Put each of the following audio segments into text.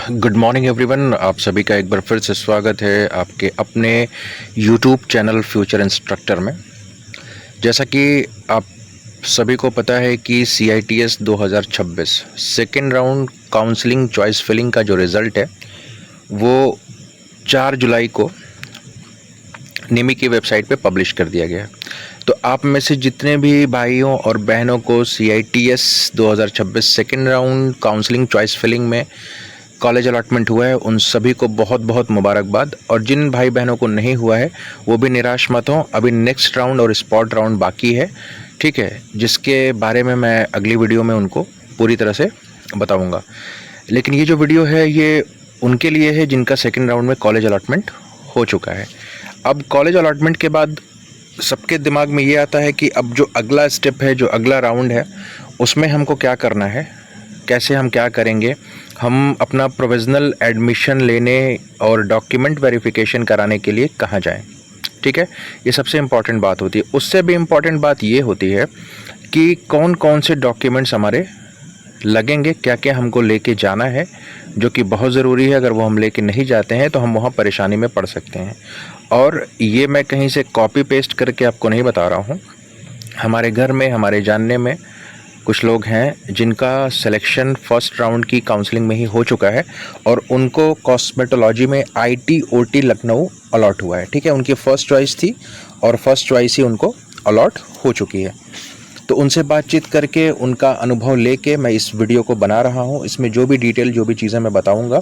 Good morning everyone. आप सभी का एक बार फिर से स्वागत है आपके अपने यूट्यूब चैनल फ्यूचर इंस्ट्रक्टर में। जैसा कि आप सभी को पता है कि CITS 2026 second round counselling choice filling का जो रिज़ल्ट है वो 4 जुलाई को निमी की वेबसाइट पे पब्लिश कर दिया गया है। तो आप में से जितने भी भाइयों और बहनों को CITS 2026 second round counselling choice filling में कॉलेज अलॉटमेंट हुआ है, उन सभी को बहुत बहुत मुबारकबाद। और जिन भाई बहनों को नहीं हुआ है वो भी निराश मत हों, अभी नेक्स्ट राउंड और स्पॉट राउंड बाकी है, ठीक है, जिसके बारे में मैं अगली वीडियो में उनको पूरी तरह से बताऊंगा। लेकिन ये जो वीडियो है ये उनके लिए है जिनका सेकेंड राउंड में कॉलेज अलॉटमेंट हो चुका है। अब कॉलेज अलॉटमेंट के बाद सबके दिमाग में ये आता है कि अब जो अगला स्टेप है, जो अगला राउंड है, उसमें हमको क्या करना है, कैसे हम क्या करेंगे। हम अपना प्रोविज़नल एडमिशन लेने और डॉक्यूमेंट वेरिफिकेशन कराने के लिए कहाँ जाएं, ठीक है, ये सबसे इम्पॉर्टेंट बात होती है। उससे भी इम्पॉर्टेंट बात ये होती है कि कौन कौन से डॉक्यूमेंट्स हमारे लगेंगे, क्या क्या हमको लेके जाना है, जो कि बहुत ज़रूरी है। अगर वो हम लेके नहीं जाते हैं तो हम वहाँ परेशानी में पड़ सकते हैं। और ये मैं कहीं से कॉपी पेस्ट करके आपको नहीं बता रहा हूँ। हमारे घर में, हमारे जानने में कुछ लोग हैं जिनका सिलेक्शन फर्स्ट राउंड की काउंसलिंग में ही हो चुका है और उनको कॉस्मेटोलॉजी में ITOT लखनऊ अलॉट हुआ है, ठीक है। उनकी फ़र्स्ट चॉइस थी और फर्स्ट चॉइस ही उनको अलॉट हो चुकी है। तो उनसे बातचीत करके उनका अनुभव लेके मैं इस वीडियो को बना रहा हूँ। इसमें जो भी डिटेल, जो भी चीज़ें मैं बताऊँगा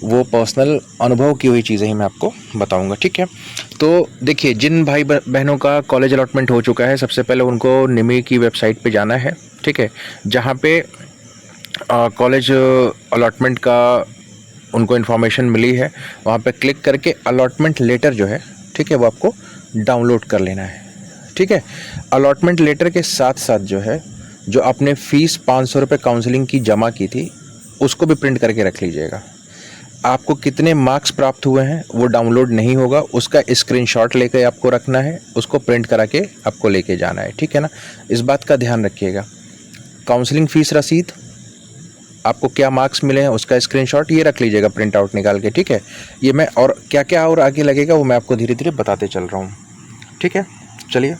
वो पर्सनल अनुभव की हुई चीज़ें ही मैं आपको बताऊँगा, ठीक है। तो देखिए, जिन भाई बहनों का कॉलेज अलॉटमेंट हो चुका है, सबसे पहले उनको निमी की वेबसाइट पे जाना है, ठीक है, जहाँ पे कॉलेज अलॉटमेंट का उनको इन्फॉर्मेशन मिली है। वहाँ पे क्लिक करके अलॉटमेंट लेटर जो है, ठीक है, वो आपको डाउनलोड कर लेना है, ठीक है। अलॉटमेंट लेटर के साथ साथ जो है, जो आपने फ़ीस 500 रुपये काउंसलिंग की जमा की थी, उसको भी प्रिंट करके रख लीजिएगा। आपको कितने मार्क्स प्राप्त हुए हैं वो डाउनलोड नहीं होगा, उसका स्क्रीनशॉट लेकर आपको रखना है, उसको प्रिंट करा के आपको लेके जाना है, ठीक है ना। इस बात का ध्यान रखिएगा। काउंसलिंग फ़ीस रसीद, आपको क्या मार्क्स मिले हैं उसका स्क्रीनशॉट ये रख लीजिएगा प्रिंट आउट निकाल के, ठीक है। ये मैं और क्या क्या और आगे लगेगा वो मैं आपको धीरे धीरे बताते चल रहा हूँ, ठीक है। चलिए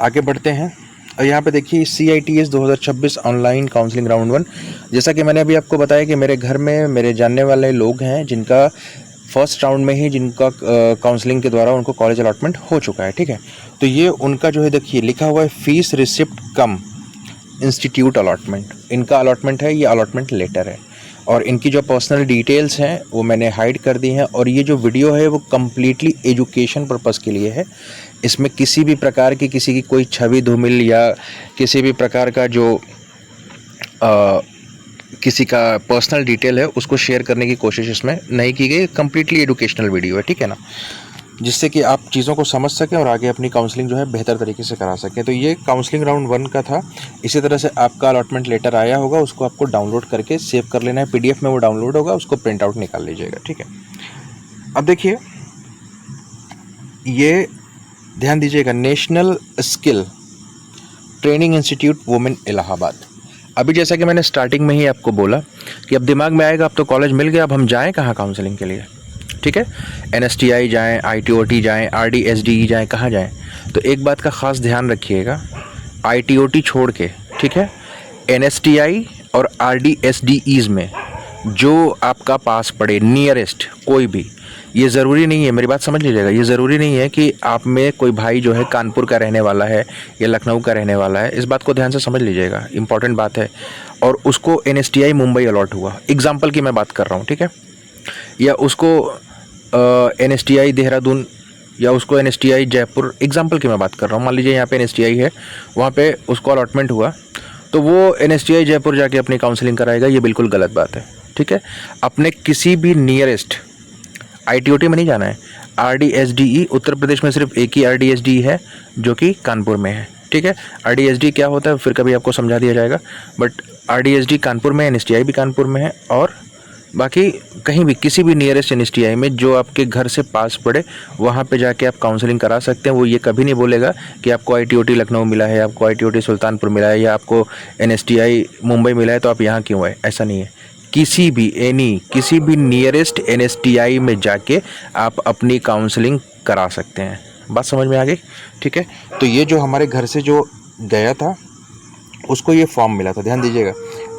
आगे बढ़ते हैं। और यहाँ पे देखिए CITS 2026 ऑनलाइन काउंसलिंग राउंड 1, जैसा कि मैंने अभी आपको बताया कि मेरे घर में मेरे जानने वाले लोग हैं जिनका फर्स्ट राउंड में ही, जिनका काउंसलिंग के द्वारा उनको कॉलेज अलॉटमेंट हो चुका है, ठीक है। तो ये उनका जो है, देखिए लिखा हुआ है फीस रिसिप्ट कम इंस्टीट्यूट अलॉटमेंट, इनका अलॉटमेंट है, ये अलॉटमेंट लेटर है। और इनकी जो पर्सनल डिटेल्स हैं वो मैंने हाइड कर दी हैं। और ये जो वीडियो है वो कम्प्लीटली एजुकेशन पर्पज़ के लिए है। इसमें किसी भी प्रकार की, किसी की कोई छवि धूमिल या किसी भी प्रकार का जो किसी का पर्सनल डिटेल है उसको शेयर करने की कोशिश इसमें नहीं की गई। कम्प्लीटली एजुकेशनल वीडियो है, ठीक है ना, जिससे कि आप चीज़ों को समझ सकें और आगे अपनी काउंसलिंग जो है बेहतर तरीके से करा सकें। तो ये काउंसलिंग राउंड 1 का था। इसी तरह से आपका अलॉटमेंट लेटर आया होगा, उसको आपको डाउनलोड करके सेव कर लेना है। PDF में वो डाउनलोड होगा, उसको प्रिंट आउट निकाल लीजिएगा, ठीक है। अब देखिए, ये ध्यान दीजिएगा, national skill training institute women Allahabad. अभी जैसा कि मैंने स्टार्टिंग में ही आपको बोला कि अब दिमाग में आएगा अब तो कॉलेज मिल गया, अब हम जाएँ कहाँ काउंसलिंग के लिए, ठीक है। NSTI जाएँ, ITOT जाएँ, RDSDE जाएँ, कहाँ जाएँ। तो एक बात का ख़ास ध्यान रखिएगा, ITOT छोड़ के, ठीक है, NSTI और RDSDEs में जो आपका पास पड़े नियरेस्ट कोई भी, ये ज़रूरी नहीं है, मेरी बात समझ लीजिएगा, ये ज़रूरी नहीं है कि आप में कोई भाई जो है कानपुर का रहने वाला है या लखनऊ का रहने वाला है। इस बात को ध्यान से समझ लीजिएगा, इंपॉर्टेंट बात है। और उसको NSTI मुंबई अलॉट हुआ, एग्जाम्पल की मैं बात कर रहा हूँ, ठीक है, या उसको NSTI देहरादून या उसको NSTI जयपुर, एग्जाम्पल की मैं बात कर रहा हूँ। मान लीजिए यहाँ पे NSTI है, वहाँ पे उसको अलॉटमेंट हुआ, तो वो NSTI जयपुर जाके अपनी काउंसलिंग कराएगा, ये बिल्कुल गलत बात है, ठीक है। अपने किसी भी नियरेस्ट ITOT में नहीं जाना है। RDSDE, उत्तर प्रदेश में सिर्फ एक ही RDSDE है जो कि कानपुर में है, ठीक है। RDSDE क्या होता है फिर कभी आपको समझा दिया जाएगा, बट RDSDE कानपुर में, NSTI भी कानपुर में है। और बाकी कहीं भी, किसी भी नियरेस्ट NSTI में जो आपके घर से पास पड़े, वहाँ पे जाके आप काउंसलिंग करा सकते हैं। वो ये कभी नहीं बोलेगा कि आपको ITOT लखनऊ मिला है, आपको ITOT सुल्तानपुर मिला है या आपको NSTI मुंबई मिला है तो आप यहाँ क्यों आए, ऐसा नहीं है। किसी भी नियरेस्ट NSTI में जाके आप अपनी काउंसलिंग करा सकते हैं। बात समझ में आ गई? ठीक है। तो ये जो हमारे घर से जो गया था उसको ये फॉर्म मिला था, ध्यान दीजिएगा।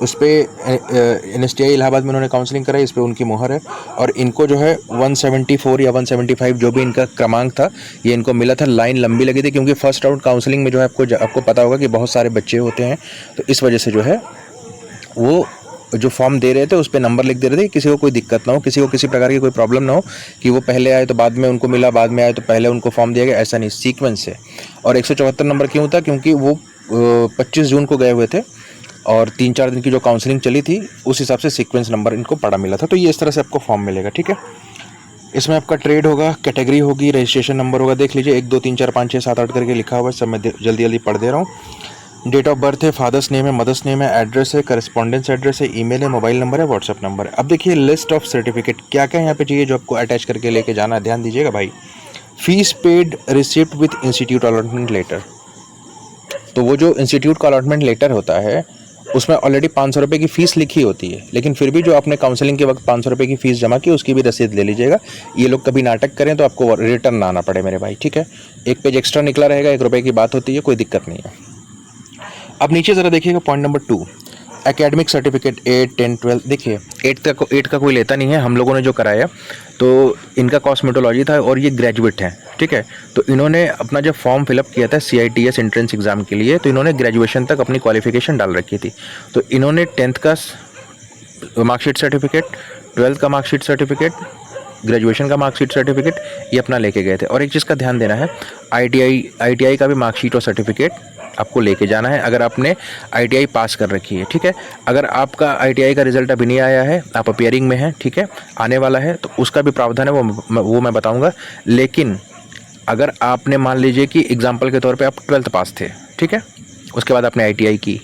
उस पर NSTI इलाहाबाद में उन्होंने काउंसलिंग कराई, इस पर उनकी मुहर है। और इनको जो है 174 या 175 जो भी इनका क्रमांक था ये इनको मिला था। लाइन लंबी लगी थी क्योंकि फर्स्ट राउंड काउंसलिंग में जो है आपको पता होगा कि बहुत सारे बच्चे होते हैं, तो इस वजह से जो है वो जो फॉर्म दे रहे थे उस पर नंबर लिख दे रहे थे, किसी को कोई दिक्कत ना हो, किसी को किसी प्रकार की कोई प्रॉब्लम ना हो कि वो पहले आए तो बाद में उनको मिला, बाद में आए तो पहले उनको फॉर्म दिया गया, ऐसा नहीं, सीक्वेंस से। और 174 नंबर क्यों था? क्योंकि वो 25 जून को गए हुए थे और 3-4 दिन की जो काउंसलिंग चली थी उस हिसाब से सीक्वेंस नंबर इनको पड़ा मिला था। तो ये इस तरह से आपको फॉर्म मिलेगा, ठीक है। इसमें आपका ट्रेड होगा, कैटेगरी होगी, रजिस्ट्रेशन नंबर होगा, देख लीजिए 1 2 3 4 5 6 7 8 करके लिखा हुआ है, सब मैं जल्दी जल्दी पढ़ दे रहा हूँ। डेट ऑफ बर्थ है, फादर्स नेम है, मदर्स नेम है, एड्रेस है, करस्पॉन्डेंस एड्रेस है, ईमेल है, मोबाइल नंबर है, व्हाट्सअप नंबर है। अब देखिए लिस्ट ऑफ सर्टिफिकेट क्या क्या यहाँ पे चाहिए जो आपको अटैच करके लेके जाना है, ध्यान दीजिएगा भाई। Fees paid receipt with institute allotment letter. तो वो जो इंस्टीट्यूट का अलॉटमेंट लेटर होता है उसमें ऑलरेडी 500 रुपये की फ़ीस लिखी होती है, लेकिन फिर भी जो आपने काउंसलिंग के वक्त 500 रुपये की फ़ीस जमा की उसकी भी रसीद ले लीजिएगा। ये लोग कभी नाटक करें तो आपको रिटर्न ना आना पड़े मेरे भाई, ठीक है। एक पेज एक्स्ट्रा निकला रहेगा, 1 रुपये की बात होती है, कोई दिक्कत नहीं है। अब नीचे ज़रा देखिएगा पॉइंट नंबर 2, एकेडमिक सर्टिफिकेट 8, 10, 12। देखिए 8 का कोई लेता नहीं है, हम लोगों ने जो कराया तो इनका कॉस्मेटोलॉजी था और ये ग्रेजुएट हैं, ठीक है। तो इन्होंने अपना जब फॉर्म फिलअप किया था CITS एंट्रेंस एग्ज़ाम के लिए तो इन्होंने ग्रेजुएशन तक अपनी क्वालिफिकेशन डाल रखी थी। तो इन्होंने 10th का मार्कशीट सर्टिफिकेट, 12th का मार्कशीट सर्टिफिकेट, ग्रेजुएशन का मार्कशीट सर्टिफिकेट ये अपना लेके गए थे। और एक चीज़ का ध्यान देना है, ITI का भी मार्कशीट और सर्टिफिकेट आपको लेके जाना है अगर आपने ITI पास कर रखी है, ठीक है। अगर आपका ITI का रिजल्ट अभी नहीं आया है, आप अपियरिंग में हैं, ठीक है, आने वाला है, तो उसका भी प्रावधान है, वो मैं बताऊंगा। लेकिन अगर आपने मान लीजिए कि एग्जाम्पल के तौर पे आप 12th पास थे, ठीक है, उसके बाद आपने ITI की,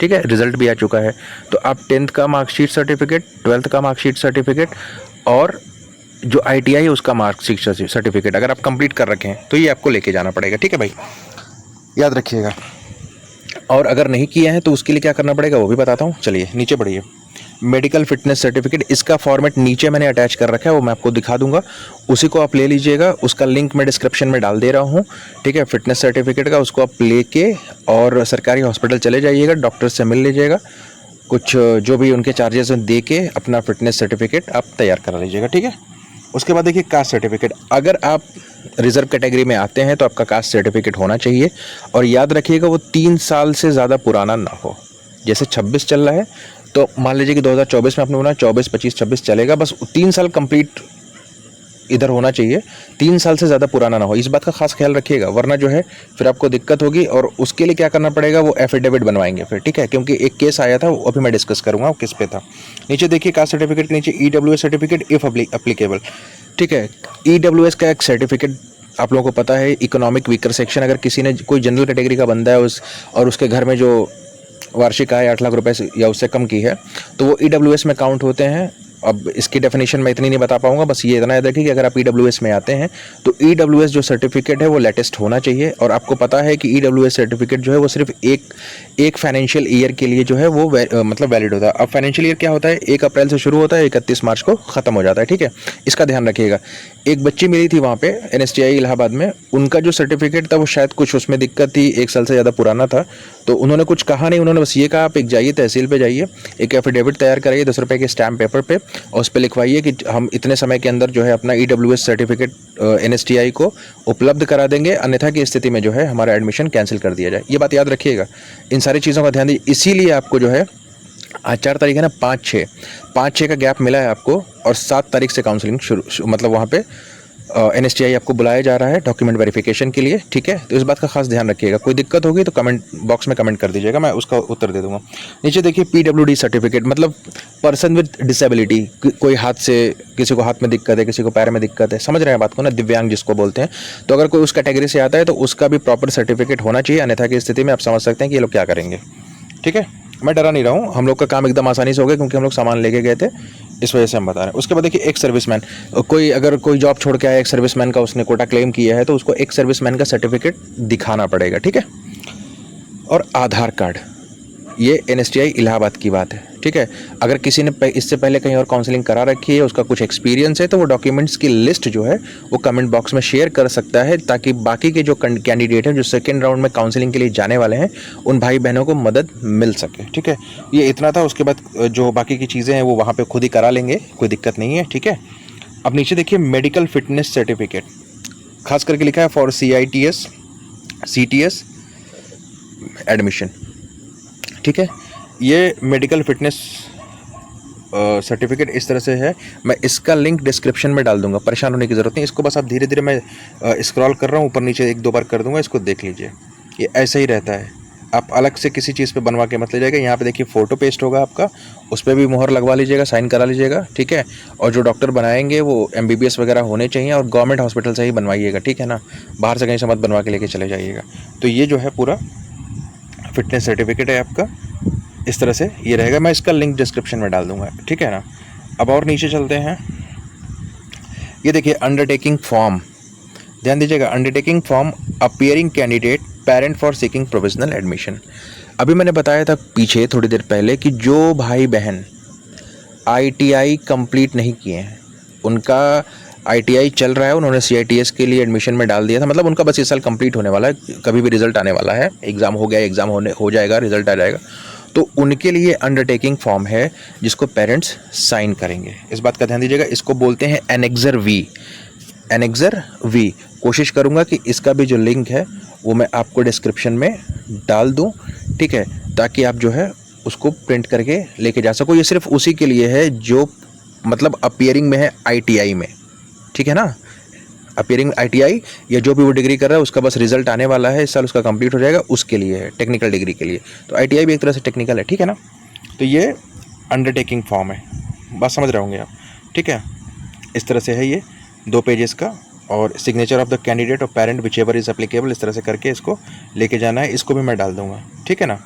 ठीक है, रिजल्ट भी आ चुका है, तो आप 10th का मार्कशीट सर्टिफिकेट, 12th का मार्कशीट सर्टिफिकेट और जो ITI है उसका मार्कशीट सर्टिफिकेट अगर आप कंप्लीट कर रखे हैं तो ये आपको लेके जाना पड़ेगा, ठीक है भाई, याद रखिएगा। और अगर नहीं किया है तो उसके लिए क्या करना पड़ेगा वो भी बताता हूँ। चलिए नीचे पढ़िए, मेडिकल फिटनेस सर्टिफिकेट, इसका फॉर्मेट नीचे मैंने अटैच कर रखा है, वो मैं आपको दिखा दूंगा, उसी को आप ले लीजिएगा। उसका लिंक मैं डिस्क्रिप्शन में डाल दे रहा हूँ, ठीक है। फिटनेस सर्टिफिकेट का उसको आप लेके और सरकारी हॉस्पिटल चले जाइएगा, डॉक्टर से मिल लीजिएगा, कुछ जो भी उनके चार्जेस हैं दे के अपना फिटनेस सर्टिफिकेट आप तैयार करा लीजिएगा, ठीक है। उसके बाद देखिए कास्ट सर्टिफिकेट, अगर आप रिजर्व कैटेगरी में आते हैं तो आपका कास्ट सर्टिफिकेट होना चाहिए। और याद रखिएगा वो 3 साल से ज़्यादा पुराना ना हो। जैसे 26 चल रहा है तो मान लीजिए कि 2024 में आपने बोला 24, 25, 26 चलेगा, बस 3 साल कंप्लीट इधर होना चाहिए, 3 साल से ज़्यादा पुराना ना हो, इस बात का खास ख्याल रखिएगा, वरना जो है फिर आपको दिक्कत होगी। और उसके लिए क्या करना पड़ेगा, वो एफिडेविट बनवाएंगे फिर, ठीक है, क्योंकि एक केस आया था वो अभी मैं डिस्कस करूँगा वो किस पे था। नीचे देखिए कास्ट सर्टिफिकेट के नीचे EWS सर्टिफिकेट इफ़ अप्लीकेबल, ठीक है। EWS का एक सर्टिफिकेट आप लोगों को पता है, इकोनॉमिक वीकर सेक्शन, अगर किसी ने कोई जनरल कैटेगरी का बंदा है और उसके घर में जो वार्षिक आय 8 लाख रुपए से या उससे कम की है तो वो EWS में काउंट होते हैं। अब इसकी डेफिनेशन मैं इतनी नहीं बता पाऊंगा, बस ये इतना याद रखिए कि अगर आप EWS में आते हैं तो EWS जो सर्टिफिकेट है वो लेटेस्ट होना चाहिए। और आपको पता है कि EWS सर्टिफिकेट जो है वो सिर्फ एक फाइनेंशियल ईयर के लिए जो है वो मतलब वैलिड होता है। अब फाइनेंशियल ईयर क्या होता है, 1 अप्रैल से शुरू होता है, 31 मार्च को ख़त्म हो जाता है, ठीक है, इसका ध्यान रखिएगा। एक बच्ची मिली थी वहाँ पे NSTI इलाहाबाद में, उनका जो सर्टिफिकेट था वो शायद कुछ उसमें दिक्कत थी, 1 साल से ज़्यादा पुराना था, तो उन्होंने कुछ कहा नहीं, उन्होंने बस ये कहा आप एक जाइए तहसील पे जाइए, एक एफिडेविट तैयार कराइए 10 रुपये के स्टैम्प पेपर पे और उस पर लिखवाइए कि हम इतने समय के अंदर जो है अपना EWS सर्टिफिकेट NSTI को उपलब्ध करा देंगे, अन्यथा की स्थिति में जो है हमारा एडमिशन कैंसिल कर दिया जाए। ये बात याद रखिएगा, इन सारी चीज़ों का ध्यान दीजिए। इसीलिए आपको जो है आज 4 तारीख है ना, 5-6 का गैप मिला है आपको और 7 तारीख से काउंसलिंग शुरू मतलब वहाँ पे NSTI आपको बुलाया जा रहा है डॉक्यूमेंट वेरिफिकेशन के लिए, ठीक है। तो इस बात का खास ध्यान रखिएगा, कोई दिक्कत होगी तो कमेंट बॉक्स में कमेंट कर दीजिएगा, मैं उसका उत्तर दे दूंगा। नीचे देखिए PWD सर्टिफिकेट, मतलब पर्सन विद डिसेबिलिटी, कोई हाथ से, किसी को हाथ में दिक्कत है, किसी को पैर में दिक्कत है, समझ रहे हैं बात को ना, दिव्यांग जिसको बोलते हैं। तो अगर कोई उस कैटेगरी से आता है तो उसका भी प्रॉपर सर्टिफिकेट होना चाहिए, अन्यथा की स्थिति में आप समझ सकते हैं कि ये लोग क्या करेंगे, ठीक है। मैं डरा नहीं रहा हूँ, हम लोग का काम एकदम आसानी से हो गया क्योंकि हम लोग सामान लेके गए थे, इस वजह से हम बता रहे हैं। उसके बाद देखिए एक सर्विसमैन, अगर कोई जॉब छोड़ के आया, एक सर्विसमैन का उसने कोटा क्लेम किया है तो उसको एक सर्विसमैन का सर्टिफिकेट दिखाना पड़ेगा, ठीक है। और आधार कार्ड, ये NSTI इलाहाबाद की बात है, ठीक है। अगर किसी ने इससे पहले कहीं और काउंसलिंग करा रखी है, उसका कुछ एक्सपीरियंस है, तो वो डॉक्यूमेंट्स की लिस्ट जो है वो कमेंट बॉक्स में शेयर कर सकता है, ताकि बाकी के जो कैंडिडेट हैं जो सेकेंड राउंड में काउंसलिंग के लिए जाने वाले हैं, उन भाई बहनों को मदद मिल सके। ठीक है, ये इतना था। उसके बाद जो बाकी की चीज़ें हैं वो वहाँ पर खुद ही करा लेंगे, कोई दिक्कत नहीं है। ठीक है, अब नीचे देखिए मेडिकल फिटनेस सर्टिफिकेट, खास करके लिखा है फॉर CITS CTS एडमिशन। ठीक है, ये मेडिकल फिटनेस सर्टिफिकेट इस तरह से है। मैं इसका लिंक डिस्क्रिप्शन में डाल दूंगा, परेशान होने की ज़रूरत नहीं। इसको बस आप धीरे धीरे, मैं स्क्रॉल कर रहा हूँ ऊपर नीचे 1-2 बार कर दूंगा, इसको देख लीजिए। ये ऐसा ही रहता है, आप अलग से किसी चीज़ पे बनवा के मत ले जाएगा। यहाँ पे देखिए फ़ोटो पेस्ट होगा आपका, उस पर भी मुहर लगवा लीजिएगा, साइन करा लीजिएगा। ठीक है, और जो डॉक्टर बनाएंगे वो MBBS वगैरह होने चाहिए, और गवर्नमेंट हॉस्पिटल से ही बनवाइएगा। ठीक है ना, बाहर से कहीं से मत बनवा के लेके चले जाइएगा। तो ये जो है पूरा फिटनेस सर्टिफिकेट है आपका, इस तरह से ये रहेगा। मैं इसका लिंक डिस्क्रिप्शन में डाल दूंगा। ठीक है ना, अब और नीचे चलते हैं। ये देखिए अंडरटेकिंग फॉर्म, ध्यान दीजिएगा, undertaking form appearing candidate parent for seeking provisional admission. अभी मैंने बताया था पीछे थोड़ी देर पहले कि जो भाई बहन ITI कंप्लीट नहीं किए हैं, उनका ITI चल रहा है, उन्होंने CITS के लिए एडमिशन में डाल दिया था, मतलब उनका बस इस साल कंप्लीट होने वाला है, कभी भी रिजल्ट आने वाला है, एग्ज़ाम हो गया, एग्ज़ाम हो जाएगा, रिजल्ट आ जाएगा, तो उनके लिए अंडरटेकिंग फॉर्म है जिसको पेरेंट्स साइन करेंगे। इस बात का ध्यान दीजिएगा, इसको बोलते हैं एनेक्सर V। एनेक्सर V, कोशिश करूँगा कि इसका भी जो लिंक है वो मैं आपको डिस्क्रिप्शन में डाल दूँ। ठीक है, ताकि आप जो है उसको प्रिंट करके लेके जा सको। ये सिर्फ उसी के लिए है जो मतलब अपीयरिंग में है ITI में। ठीक है ना, अपीयरिंग ITI या जो भी वो डिग्री कर रहा है उसका बस रिजल्ट आने वाला है, इस साल उसका कंप्लीट हो जाएगा, उसके लिए है, टेक्निकल डिग्री के लिए। तो ITI भी एक तरह से टेक्निकल है। ठीक है ना, तो ये अंडरटेकिंग फॉर्म है, बात समझ रहे होंगे आप। ठीक है, इस तरह से है ये 2 पेजेस का, और सिग्नेचर ऑफ द कैंडिडेट और parent which ever is applicable, इस तरह से करके इसको लेके जाना है। इसको भी मैं डाल दूंगा। ठीक है ना,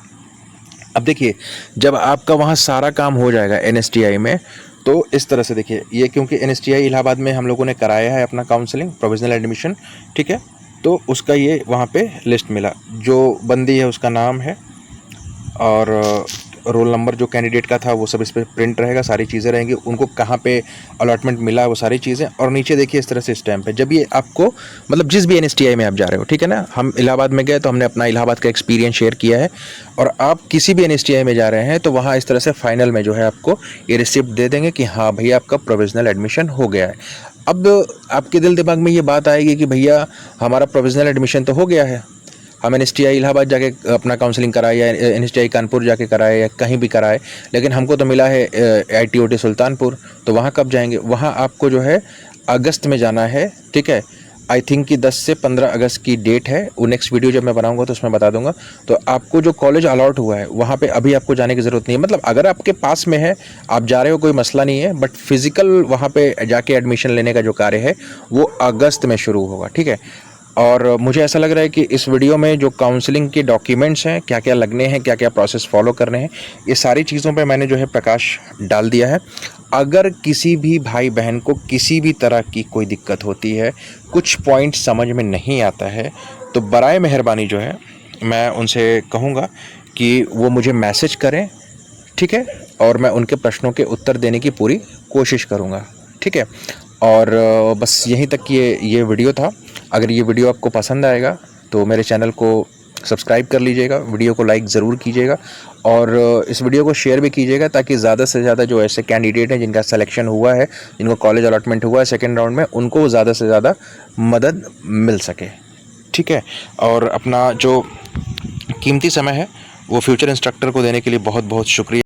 अब देखिए जब आपका वहाँ सारा काम हो जाएगा NSTI में, तो इस तरह से देखिए, ये क्योंकि NSTI इलाहाबाद में हम लोगों ने कराया है अपना काउंसलिंग प्रोविजनल एडमिशन। ठीक है, तो उसका ये वहाँ पे लिस्ट मिला, जो बंदी है उसका नाम है और रोल नंबर जो कैंडिडेट का था वो सब इस पर प्रिंट रहेगा, सारी चीज़ें रहेंगी, उनको कहाँ पे अलॉटमेंट मिला वो सारी चीज़ें, और नीचे देखिए इस तरह से स्टैम्प है। जब ये आपको मतलब जिस भी NSTI में आप जा रहे हो, ठीक है ना, हम इलाहाबाद में गए तो हमने अपना इलाहाबाद का एक्सपीरियंस शेयर किया है, और आप किसी भी NSTI में जा रहे हैं तो वहाँ इस तरह से फाइनल में जो है आपको ये रिसिप्ट दे देंगे कि हाँ भैया आपका प्रोविजनल एडमिशन हो गया है। अब आपके दिल दिमाग में ये बात आएगी कि भैया हमारा प्रोविजनल एडमिशन तो हो गया है, हम NSTI इलाहाबाद जाके अपना काउंसलिंग कराए या NSTI कानपुर जाके कराए या कहीं भी कराए, लेकिन हमको तो मिला है ITOT सुल्तानपुर, तो वहाँ कब जाएंगे? वहाँ आपको जो है अगस्त में जाना है। ठीक है, आई थिंक कि 10 से 15 अगस्त की डेट है, वो नेक्स्ट वीडियो जब मैं बनाऊंगा तो उसमें बता दूंगा। तो आपको जो कॉलेज अलॉट हुआ है वहाँ पे अभी आपको जाने की ज़रूरत नहीं है, मतलब अगर आपके पास में है आप जा रहे हो कोई मसला नहीं है, बट फिज़िकल वहाँ पे जाके एडमिशन लेने का जो कार्य है वो अगस्त में शुरू होगा। ठीक है, और मुझे ऐसा लग रहा है कि इस वीडियो में जो काउंसलिंग के डॉक्यूमेंट्स हैं, क्या क्या लगने हैं, क्या क्या प्रोसेस फॉलो करने हैं, ये सारी चीज़ों पे मैंने जो है प्रकाश डाल दिया है। अगर किसी भी भाई बहन को किसी भी तरह की कोई दिक्कत होती है, कुछ पॉइंट समझ में नहीं आता है, तो बराए मेहरबानी जो है मैं उनसे कहूँगा कि वो मुझे मैसेज करें। ठीक है, और मैं उनके प्रश्नों के उत्तर देने की पूरी कोशिश करूँगा। ठीक है, और बस यहीं तक ये वीडियो था। अगर ये वीडियो आपको पसंद आएगा तो मेरे चैनल को सब्सक्राइब कर लीजिएगा, वीडियो को लाइक ज़रूर कीजिएगा, और इस वीडियो को शेयर भी कीजिएगा, ताकि ज़्यादा से ज़्यादा जो ऐसे कैंडिडेट हैं जिनका सिलेक्शन हुआ है, जिनको कॉलेज अलॉटमेंट हुआ है सेकेंड राउंड में, उनको ज़्यादा से ज़्यादा मदद मिल सके। ठीक है, और अपना जो कीमती समय है वो फ्यूचर इंस्ट्रक्टर को देने के लिए बहुत बहुत शुक्रिया।